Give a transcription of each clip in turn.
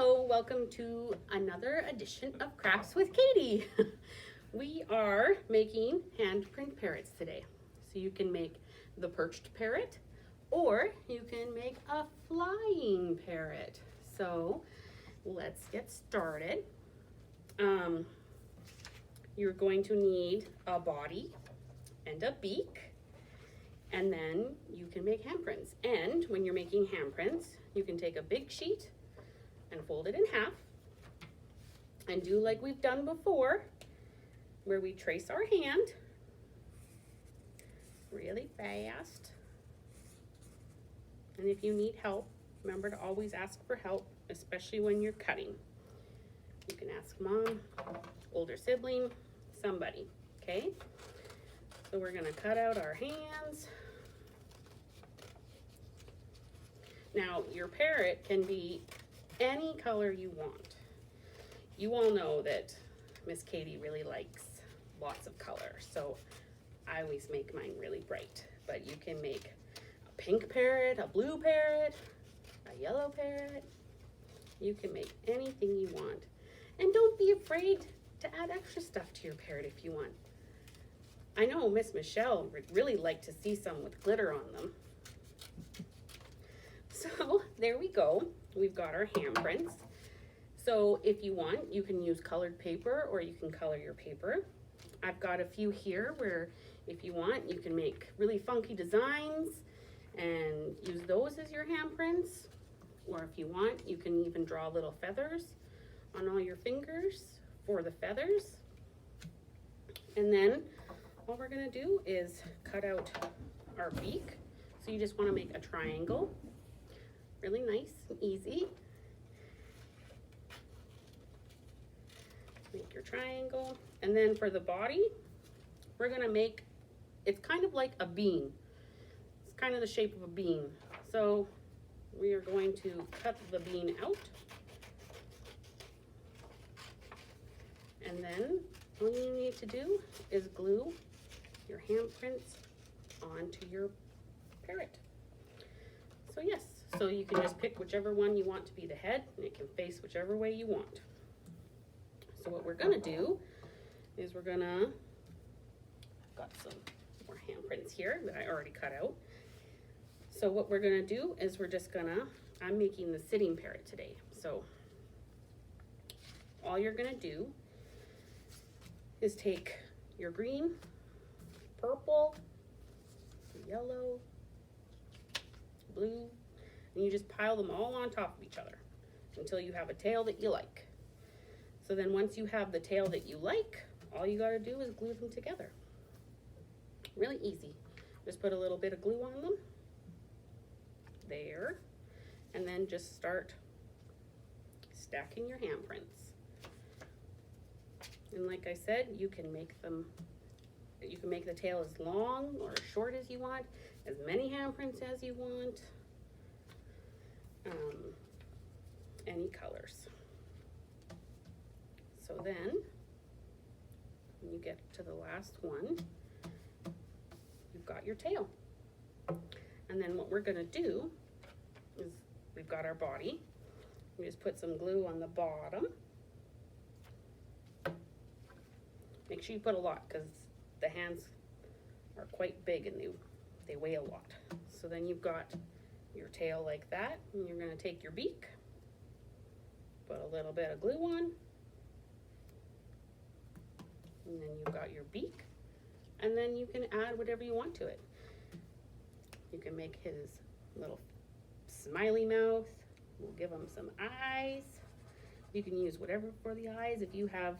Hello, welcome to another edition of Crafts with Katie. We are making handprint parrots today. So you can make the perched parrot or you can make a flying parrot. So let's get started. You're going to need a body and a beak, and then you can make handprints. And when you're making handprints, you can take a big sheet and fold it in half and do like we've done before, where we trace our hand really fast. And if you need help, remember to always ask for help, especially when you're cutting. You can ask mom, older sibling, somebody, okay? So we're gonna cut out our hands. Now, your parrot can be any color you want. You all know that Miss Katie really likes lots of color, so I always make mine really bright. But you can make a pink parrot, a blue parrot, a yellow parrot. You can make anything you want. And don't be afraid to add extra stuff to your parrot if you want. I know Miss Michelle would really like to see some with glitter on them. So there we go. We've got our handprints. So if you want, you can use colored paper or you can color your paper. I've got a few here where if you want, you can make really funky designs and use those as your handprints. Or if you want, you can even draw little feathers on all your fingers for the feathers. And then all we're gonna do is cut out our beak. So you just wanna make a triangle. Really nice and easy. Make your triangle. And then for the body, we're gonna make, it's kind of like a bean. It's kind of the shape of a bean. So we are going to cut the bean out. And then all you need to do is glue your handprints onto your parrot. So yes, so you can just pick whichever one you want to be the head, and it can face whichever way you want. So what we're gonna do is I've got some more handprints here that I already cut out. So what we're gonna do is I'm making the sitting parrot today. So all you're gonna do is take your green, purple, yellow, blue, and you just pile them all on top of each other until you have a tail that you like. So then once you have the tail that you like, all you gotta do is glue them together. Really easy. Just put a little bit of glue on them. There. And then just start stacking your handprints. And like I said, you can make the tail as long or as short as you want, as many handprints as you want, any colors. So then, when you get to the last one, you've got your tail. And then what we're gonna do is, we've got our body. We just put some glue on the bottom. Make sure you put a lot because the hands are quite big and they weigh a lot. So then you've got your tail like that, and you're gonna take your beak, put a little bit of glue on, and then you've got your beak, and then you can add whatever you want to it. You can make his little smiley mouth. We'll give him some eyes. You can use whatever for the eyes. If you have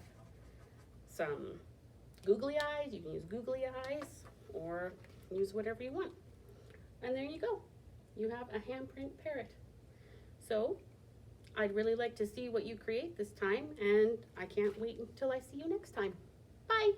some googly eyes, you can use googly eyes, or use whatever you want. And there you go. You have a handprint parrot. So I'd really like to see what you create this time, and I can't wait until I see you next time. Bye.